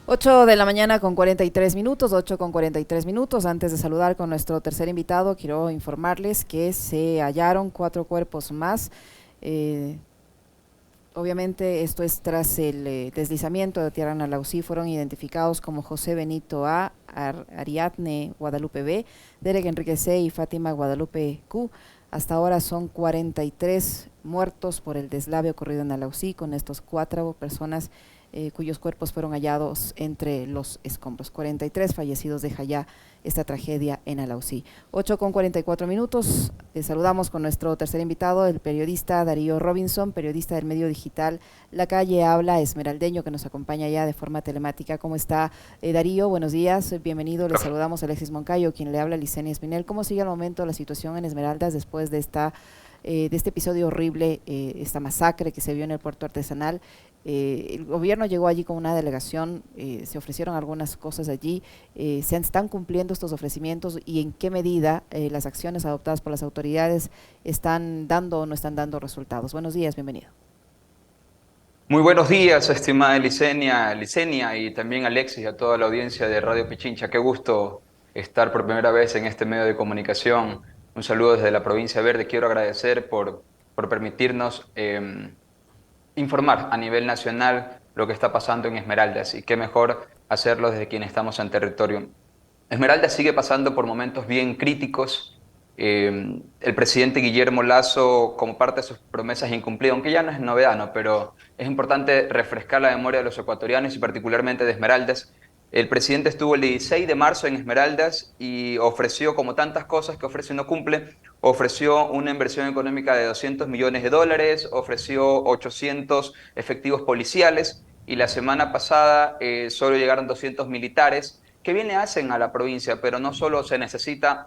8 de la mañana con 43 minutos, 8 con 43 minutos. Antes de saludar con nuestro tercer invitado, quiero informarles que se hallaron 4 cuerpos más. Eh, Obviamente esto es tras el deslizamiento de tierra en Alausí. Fueron identificados como José Benito A, Ariadne Guadalupe B, Derek Enrique C y Fátima Guadalupe Q. Hasta ahora son 43 muertos por el deslave ocurrido en Alausí, con estos 4 personas cuyos cuerpos fueron hallados entre los escombros. 43 fallecidos deja ya esta tragedia en Alausí. 8 con 44 minutos. Saludamos con nuestro tercer invitado, el periodista Darío Robinson, periodista del medio digital La Calle Habla, esmeraldeño, que nos acompaña ya de forma telemática. ¿Cómo está, Darío? Buenos días, bienvenido. Le saludamos a Alexis Moncayo, quien le habla, Licenia Espinel. ¿Cómo sigue al momento la situación en Esmeraldas después de este episodio horrible, esta masacre que se vio en el puerto artesanal? El gobierno llegó allí con una delegación, se ofrecieron algunas cosas allí. ¿Se están cumpliendo estos ofrecimientos y en qué medida las acciones adoptadas por las autoridades están dando o no están dando resultados? Buenos días, bienvenido. Muy buenos días, estimada Licenia y también Alexis y a toda la audiencia de Radio Pichincha. Qué gusto estar por primera vez en este medio de comunicación. Un saludo desde la provincia Verde. Quiero agradecer por permitirnos informar a nivel nacional lo que está pasando en Esmeraldas y qué mejor hacerlo desde quien estamos en territorio. Esmeralda sigue pasando por momentos bien críticos. El presidente Guillermo Lasso, como parte de sus promesas incumplidas, aunque ya no es novedad, ¿no? Pero es importante refrescar la memoria de los ecuatorianos y particularmente de Esmeraldas. El presidente estuvo el 16 de marzo en Esmeraldas y ofreció, como tantas cosas que ofrece y no cumple, ofreció una inversión económica de $200 millones, ofreció 800 efectivos policiales y la semana pasada solo llegaron 200 militares que bien le hacen a la provincia, pero no solo se necesita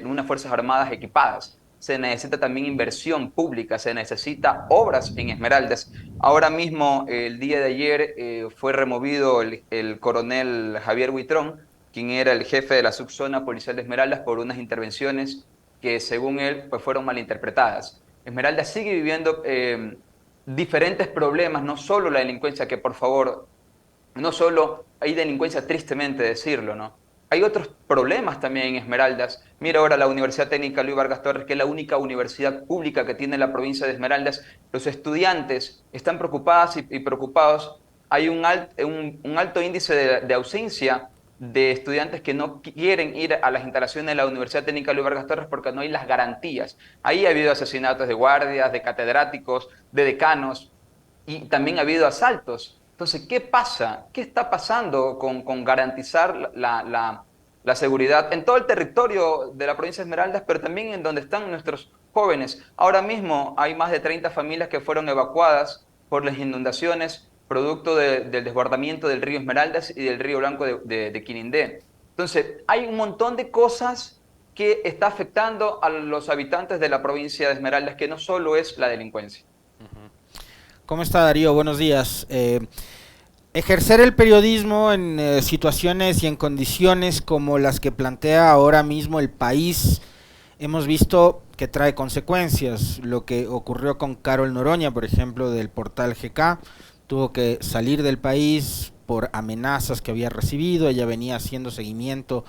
unas Fuerzas Armadas equipadas, se necesita también inversión pública, se necesita obras en Esmeraldas. Ahora mismo, el día de ayer, fue removido el coronel Javier Huitrón, quien era el jefe de la subzona policial de Esmeraldas, por unas intervenciones que, según él, pues fueron malinterpretadas. Esmeraldas sigue viviendo diferentes problemas, no solo la delincuencia, que por favor no solo hay delincuencia, tristemente decirlo, ¿no? Hay otros problemas también en Esmeraldas. Mira ahora la Universidad Técnica Luis Vargas Torres, que es la única universidad pública que tiene la provincia de Esmeraldas. Los estudiantes están preocupados y preocupados. Hay un alto índice de ausencia de estudiantes que no quieren ir a las instalaciones de la Universidad Técnica Luis Vargas Torres porque no hay las garantías. Ahí ha habido asesinatos de guardias, de catedráticos, de decanos y también ha habido asaltos. Entonces, ¿qué pasa? ¿Qué está pasando con garantizar la seguridad en todo el territorio de la provincia de Esmeraldas, pero también en donde están nuestros jóvenes? Ahora mismo hay más de 30 familias que fueron evacuadas por las inundaciones producto del desbordamiento del río Esmeraldas y del río Blanco de Quinindé. Entonces, hay un montón de cosas que está afectando a los habitantes de la provincia de Esmeraldas, que no solo es la delincuencia. ¿Cómo está, Darío? Buenos días. Ejercer el periodismo en situaciones y en condiciones como las que plantea ahora mismo el país, hemos visto que trae consecuencias. Lo que ocurrió con Carol Noroña, por ejemplo, del portal GK, tuvo que salir del país por amenazas que había recibido. Ella venía haciendo seguimiento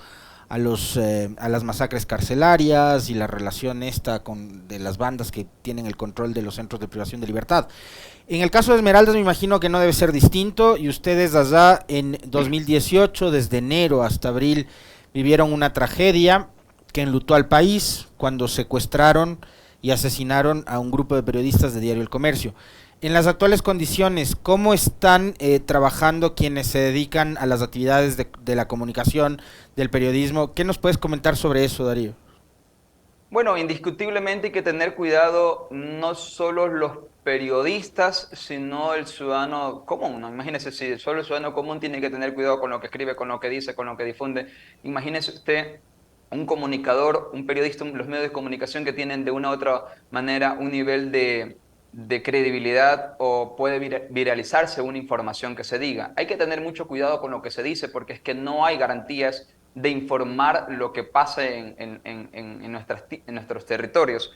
a las masacres carcelarias y la relación esta de las bandas que tienen el control de los centros de privación de libertad. En el caso de Esmeraldas me imagino que no debe ser distinto, y ustedes allá en 2018, desde enero hasta abril, vivieron una tragedia que enlutó al país cuando secuestraron y asesinaron a un grupo de periodistas de Diario El Comercio. En las actuales condiciones, ¿cómo están trabajando quienes se dedican a las actividades de la comunicación, del periodismo? ¿Qué nos puedes comentar sobre eso, Darío? Bueno, indiscutiblemente hay que tener cuidado no solo los periodistas, sino el ciudadano común, ¿no? Imagínese, si solo el ciudadano común tiene que tener cuidado con lo que escribe, con lo que dice, con lo que difunde. Imagínese usted un comunicador, un periodista, los medios de comunicación que tienen de una u otra manera un nivel de credibilidad o puede viralizarse una información que se diga. Hay que tener mucho cuidado con lo que se dice porque es que no hay garantías de informar lo que pasa en nuestros territorios.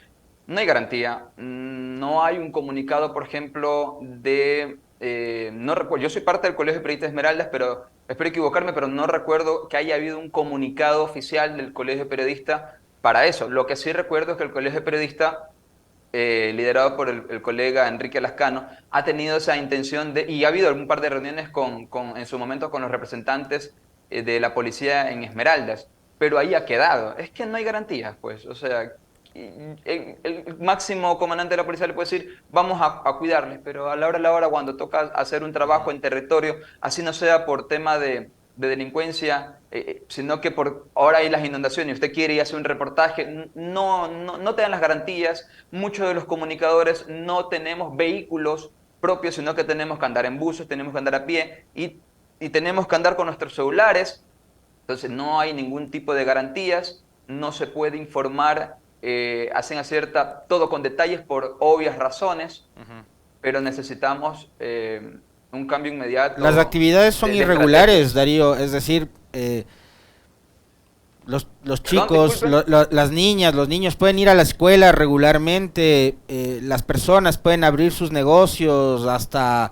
No hay garantía, no hay un comunicado, por ejemplo, no recuerdo, yo soy parte del Colegio de Periodistas Esmeraldas, pero espero equivocarme, pero no recuerdo que haya habido un comunicado oficial del Colegio de Periodistas para eso. Lo que sí recuerdo es que el Colegio de Periodistas, liderado por el colega Enrique Lascano, ha tenido esa intención de, y ha habido algún par de reuniones en su momento con los representantes de la policía en Esmeraldas, pero ahí ha quedado. Es que no hay garantías, pues, o sea, el máximo comandante de la policía le puede decir, vamos a cuidarles, pero a la hora, cuando toca hacer un trabajo en territorio, así no sea por tema de delincuencia, sino que por ahora hay las inundaciones y usted quiere ir a hacer un reportaje, no te dan las garantías. Muchos de los comunicadores no tenemos vehículos propios, sino que tenemos que andar en buses, tenemos que andar a pie y tenemos que andar con nuestros celulares. Entonces no hay ningún tipo de garantías, no se puede informar, hacen acierta todo con detalles por obvias razones, pero necesitamos un cambio Las inmediato actividades son de irregulares, estrategias. Darío, es decir, los Perdón, chicos, disculpe. las niñas, los niños pueden ir a la escuela regularmente, las personas pueden abrir sus negocios hasta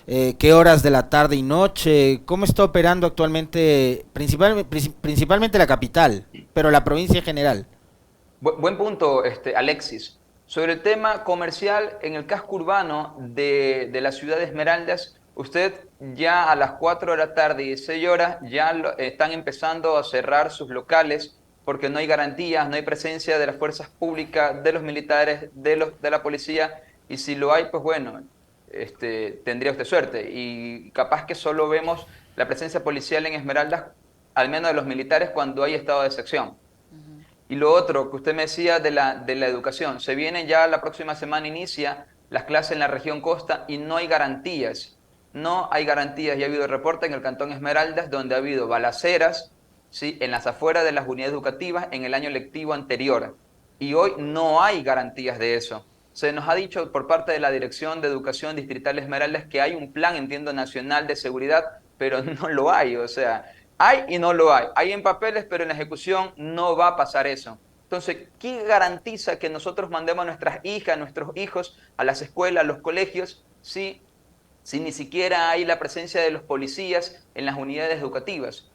qué horas de la tarde y noche. ¿Cómo está operando actualmente, principalmente la capital, pero la provincia en general? Buen punto, Alexis. Sobre el tema comercial, en el casco urbano de la ciudad de Esmeraldas, usted ya a las 4 de la tarde y 16 horas ya están empezando a cerrar sus locales porque no hay garantías, no hay presencia de las fuerzas públicas, de los militares, de la policía, y si lo hay, pues bueno, tendría usted suerte. Y capaz que solo vemos la presencia policial en Esmeraldas, al menos de los militares, cuando hay estado de excepción. Y lo otro que usted me decía de la educación, se viene ya la próxima semana, inicia las clases en la región costa y no hay garantías. No hay garantías. Ya ha habido reporte en el Cantón Esmeraldas donde ha habido balaceras, ¿sí?, en las afueras de las unidades educativas en el año lectivo anterior. Y hoy no hay garantías de eso. Se nos ha dicho por parte de la Dirección de Educación Distrital Esmeraldas que hay un plan, entiendo, nacional de seguridad, pero no lo hay. O sea, hay y no lo hay. Hay en papeles, pero en la ejecución no va a pasar eso. Entonces, ¿qué garantiza que nosotros mandemos a nuestras hijas, a nuestros hijos a las escuelas, a los colegios, si ni siquiera hay la presencia de los policías en las unidades educativas?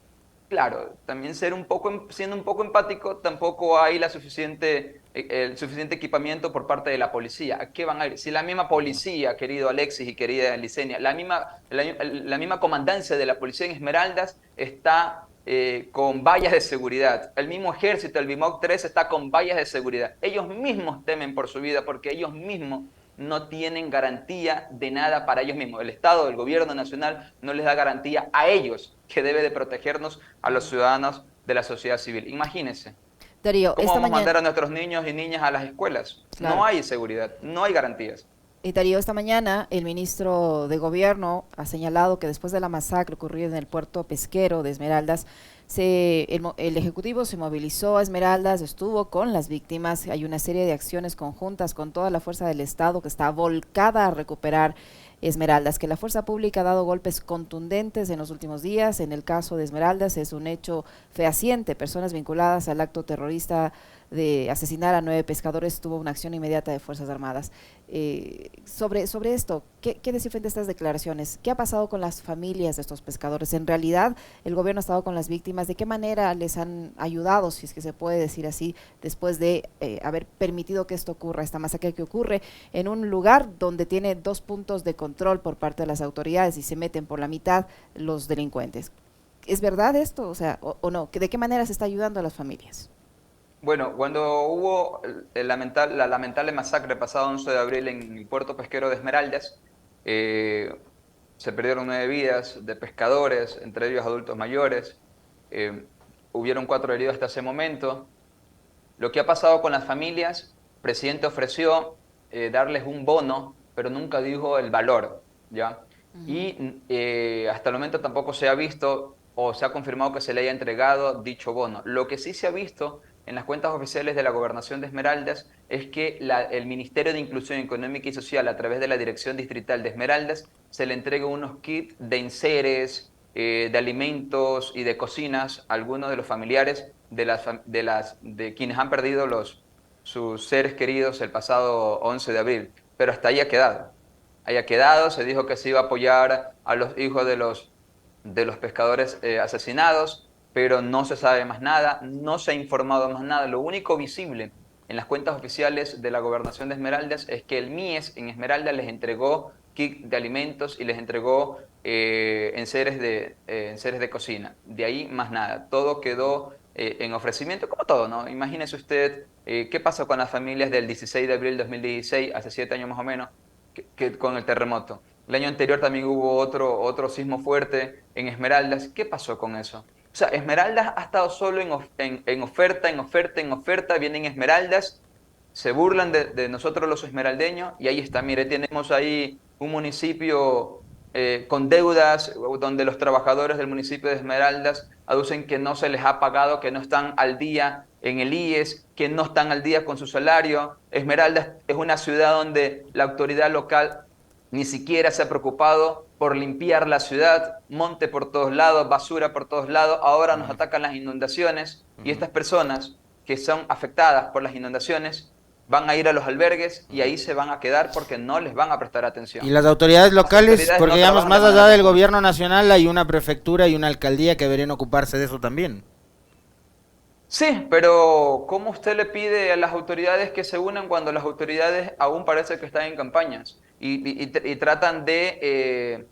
Claro, también siendo un poco empático, tampoco hay el suficiente equipamiento por parte de la policía. ¿A qué van a ir? Si la misma policía, querido Alexis y querida Licenia, la misma comandancia de la policía en Esmeraldas está con vallas de seguridad. El mismo ejército, el BIMOC 3, está con vallas de seguridad. Ellos mismos temen por su vida porque ellos mismos no tienen garantía de nada para ellos mismos. El Estado, el gobierno nacional no les da garantía a ellos, que debe de protegernos a los ciudadanos de la sociedad civil. Imagínense, Darío, ¿cómo esta vamos a mañana, mandar a nuestros niños y niñas a las escuelas? claro. No hay seguridad, no hay garantías. Darío, esta mañana el ministro de Gobierno ha señalado que después de la masacre ocurrida en el puerto pesquero de Esmeraldas, el Ejecutivo se movilizó a Esmeraldas, estuvo con las víctimas, hay una serie de acciones conjuntas con toda la fuerza del Estado que está volcada a recuperar Esmeraldas, que la fuerza pública ha dado golpes contundentes en los últimos días. En el caso de Esmeraldas es un hecho fehaciente, personas vinculadas al acto terrorista de asesinar a 9 pescadores, tuvo una acción inmediata de Fuerzas Armadas. Sobre esto, ¿qué decir frente a estas declaraciones? ¿Qué ha pasado con las familias de estos pescadores? ¿En realidad el gobierno ha estado con las víctimas? ¿De qué manera les han ayudado, si es que se puede decir así, después de haber permitido que esto ocurra, esta masacre que ocurre en un lugar donde tiene 2 puntos de control por parte de las autoridades y se meten por la mitad los delincuentes? ¿Es verdad esto? O sea, o no, ¿de qué manera se está ayudando a las familias? Bueno, cuando hubo la lamentable masacre pasado 11 de abril en el puerto pesquero de Esmeraldas, eh, se perdieron 9 vidas de pescadores, entre ellos adultos mayores. eh, Hubieron 4 heridos hasta ese momento. Lo que ha pasado con las familias, el presidente ofreció darles un bono, pero nunca dijo el valor, ¿ya? Ujú. Y hasta el momento tampoco se ha visto o se ha confirmado que se le haya entregado dicho bono. Lo que sí se ha visto en las cuentas oficiales de la Gobernación de Esmeraldas es que el Ministerio de Inclusión Económica y Social, a través de la Dirección Distrital de Esmeraldas, se le entrega unos kits de enseres, de alimentos y de cocinas a algunos de los familiares de quienes han perdido sus seres queridos el pasado 11 de abril. Pero hasta ahí ha quedado. haya quedado. Se dijo que se iba a apoyar a los hijos de los pescadores asesinados, pero no se sabe más nada, no se ha informado más nada. Lo único visible en las cuentas oficiales de la Gobernación de Esmeraldas es que el MIES en Esmeraldas les entregó kit de alimentos y les entregó enseres de cocina. De ahí más nada. Todo quedó en ofrecimiento, como todo, ¿no? Imagínese usted qué pasó con las familias del 16 de abril de 2016, hace 7 años más o menos, con el terremoto. El año anterior también hubo otro sismo fuerte en Esmeraldas. ¿Qué pasó con eso? O sea, Esmeraldas ha estado solo en oferta. Vienen Esmeraldas, se burlan de nosotros los esmeraldeños y ahí está. Mire, tenemos ahí un municipio con deudas donde los trabajadores del municipio de Esmeraldas aducen que no se les ha pagado, que no están al día en el IES, que no están al día con su salario. Esmeraldas es una ciudad donde la autoridad local ni siquiera se ha preocupado por limpiar la ciudad, monte por todos lados, basura por todos lados. Ahora nos atacan las inundaciones y estas personas que son afectadas por las inundaciones van a ir a los albergues y ahí se van a quedar porque no les van a prestar atención. Y las autoridades locales, autoridades porque no digamos, trabajan más de allá manera del conjunta. gobierno nacional hay una prefectura y una alcaldía que deberían ocuparse de eso también. Sí, pero ¿cómo usted le pide a las autoridades que se unan cuando las autoridades aún parece que están en campañas y tratan de...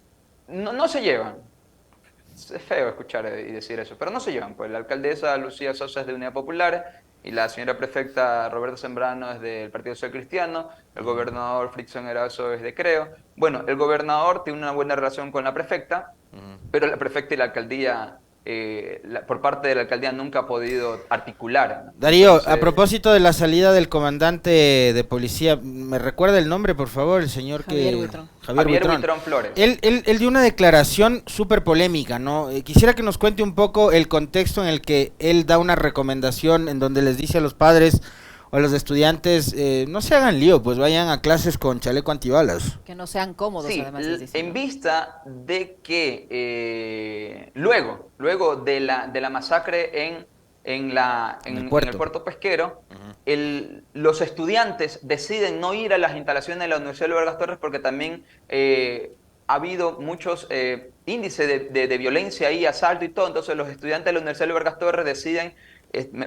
no se llevan. Es feo escuchar y decir eso, pero no se llevan. Pues la alcaldesa Lucía Sosa es de Unidad Popular y la señora prefecta Roberta Sembrano es del Partido Social Cristiano, el gobernador Frickson Erazo es de Creo. Bueno, el gobernador tiene una buena relación con la prefecta, pero la prefecta y la alcaldía, por parte de la alcaldía nunca ha podido articular, ¿no? Darío, Entonces, a propósito de la salida del comandante de policía, ¿me recuerda el nombre, por favor? El señor Javier que... Huitrón. Javier Huitrón Flores. Él dio una declaración súper polémica, ¿no? Quisiera que nos cuente un poco el contexto en el que él da una recomendación en donde les dice a los padres o a los estudiantes, no se hagan lío, pues vayan a clases con chaleco antibalas. Que no sean cómodos, Sí, además les dicen, en ¿no? vista de que luego de la masacre en el puerto pesquero, los estudiantes deciden no ir a las instalaciones de la Universidad de Vargas Torres porque también ha habido muchos índices de violencia y asalto y todo. Entonces los estudiantes de la Universidad de Vargas Torres deciden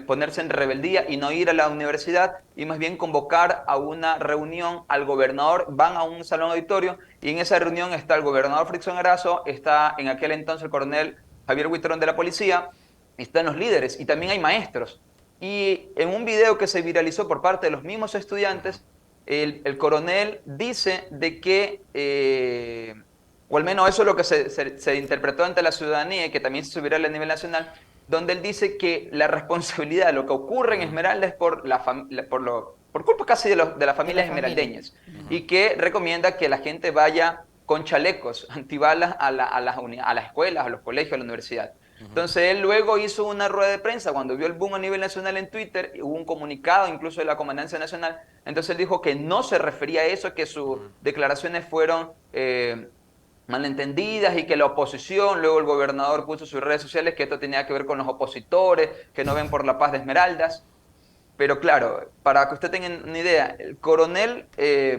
ponerse en rebeldía y no ir a la universidad y más bien convocar a una reunión al gobernador. Van a un salón auditorio y en esa reunión está el gobernador Frickson Erazo, está en aquel entonces el coronel Javier Huitrón de la policía, están los líderes y también hay maestros. Y en un video que se viralizó por parte de los mismos estudiantes, el coronel dice de que, o al menos eso es lo que se interpretó ante la ciudadanía y que también se subirá a nivel nacional, donde él dice que la responsabilidad de lo que ocurre en Esmeralda es por culpa casi de las familias esmeraldeñas y que recomienda que la gente vaya con chalecos antibalas a las escuelas, a los colegios, a la universidad. Entonces él luego hizo una rueda de prensa cuando vio el boom a nivel nacional en Twitter, hubo un comunicado incluso de la Comandancia Nacional, entonces él dijo que no se refería a eso, que sus declaraciones fueron malentendidas y que la oposición, luego el gobernador puso en sus redes sociales que esto tenía que ver con los opositores, que no ven por la paz de Esmeraldas. Pero claro, para que usted tenga una idea, el coronel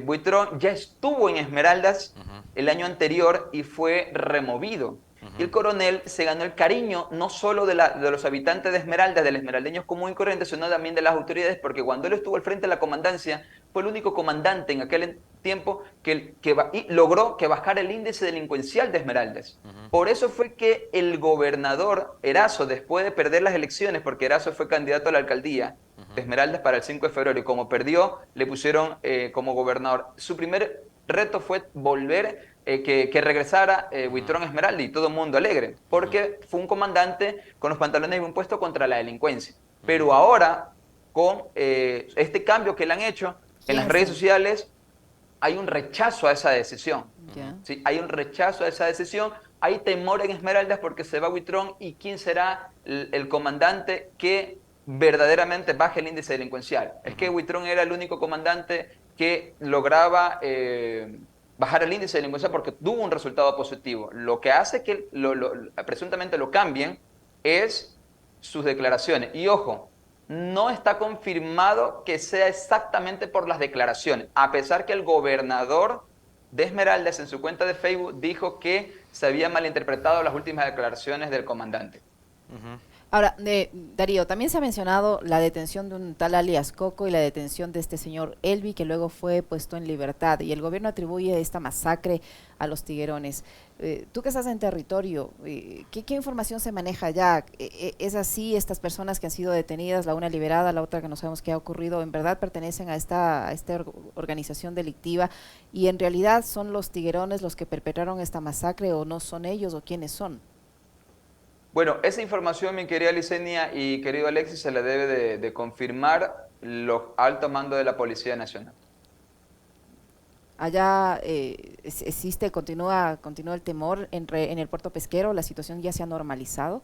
Huitrón ya estuvo en Esmeraldas el año anterior y fue removido. Y el coronel se ganó el cariño no solo de los habitantes de Esmeraldas, de los esmeraldeños común y corriente, sino también de las autoridades, porque cuando él estuvo al frente de la comandancia, fue el único comandante en aquel tiempo y logró que bajara el índice delincuencial de Esmeraldas. Por eso fue que el gobernador Erazo, después de perder las elecciones, porque Erazo fue candidato a la alcaldía de Esmeraldas para el 5 de febrero, y como perdió, le pusieron como gobernador. Su primer reto fue volver que regresara Huitrón Esmeralda y todo el mundo alegre, porque fue un comandante con los pantalones bien puestos contra la delincuencia. Pero ahora, con este cambio que le han hecho en las redes sociales, hay un rechazo a esa decisión. ¿Sí? Hay un rechazo a esa decisión, hay temor en Esmeraldas porque se va Huitrón y quién será el comandante que verdaderamente baje el índice delincuencial. Es que Huitrón era el único comandante que lograba bajar el índice de delincuencia porque tuvo un resultado positivo. Lo que hace que presuntamente lo cambien es sus declaraciones. Y ojo, no está confirmado que sea exactamente por las declaraciones, a pesar que el gobernador de Esmeraldas en su cuenta de Facebook dijo que se habían malinterpretado las últimas declaraciones del comandante. Ahora, Darío, también se ha mencionado la detención de un tal alias Coco y la detención de este señor Elvi, que luego fue puesto en libertad, y el gobierno atribuye esta masacre a los tiguerones. Tú que estás en territorio, ¿qué información se maneja ya? ¿Es así? ¿Estas personas que han sido detenidas, la una liberada, la otra que no sabemos qué ha ocurrido, en verdad pertenecen a esta organización delictiva y en realidad son los tiguerones los que perpetraron esta masacre o no son ellos o quiénes son? Bueno, esa información, mi querida Licenia y querido Alexis, se la debe de confirmar los altos mandos de la Policía Nacional. Allá existe, continúa el temor en el puerto pesquero, la situación ya se ha normalizado.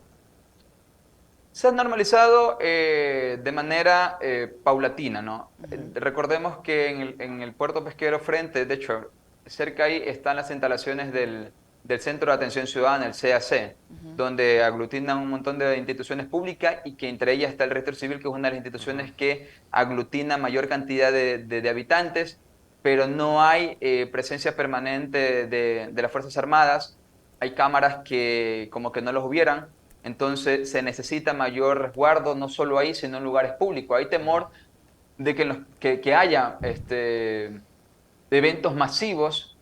Se ha normalizado de manera paulatina, ¿no? Recordemos que en el puerto pesquero frente, de hecho, cerca ahí están las instalaciones del Centro de Atención Ciudadana, el CAC, donde aglutinan un montón de instituciones públicas y que entre ellas está el Registro Civil, que es una de las instituciones que aglutina mayor cantidad de habitantes, pero no hay presencia permanente de las Fuerzas Armadas. Hay cámaras que como que no los hubieran. Entonces se necesita mayor resguardo, no solo ahí, sino en lugares públicos. Hay temor de que haya eventos masivos,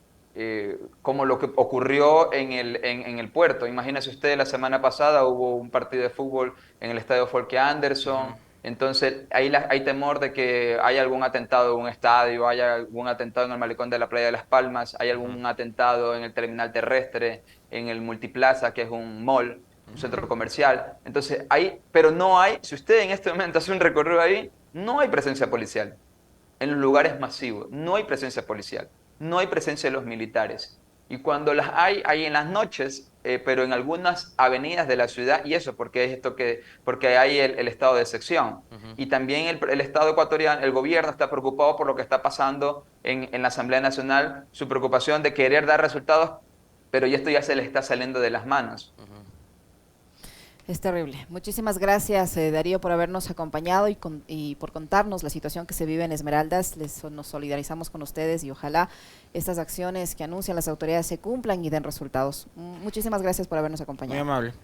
como lo que ocurrió en el puerto. Imagínese usted, la semana pasada hubo un partido de fútbol en el estadio Folke Anderson. Entonces ahí hay temor de que haya algún atentado en un estadio, haya algún atentado en el malecón de la Playa de Las Palmas, hay algún atentado en el terminal terrestre, en el Multiplaza, que es un mall, un centro comercial. Entonces, pero no hay, si usted en este momento hace un recorrido ahí, no hay presencia policial. En los lugares masivos, no hay presencia policial, no hay presencia de los militares. Y cuando las hay en las noches, pero en algunas avenidas de la ciudad, y eso porque es porque hay el estado de excepción. Y también el Estado ecuatoriano, el gobierno está preocupado por lo que está pasando en la Asamblea Nacional, su preocupación de querer dar resultados, pero esto ya se le está saliendo de las manos. Es terrible. Muchísimas gracias, Darío, por habernos acompañado y por contarnos la situación que se vive en Esmeraldas. Nos solidarizamos con ustedes y ojalá estas acciones que anuncian las autoridades se cumplan y den resultados. Muchísimas gracias por habernos acompañado. Muy amable.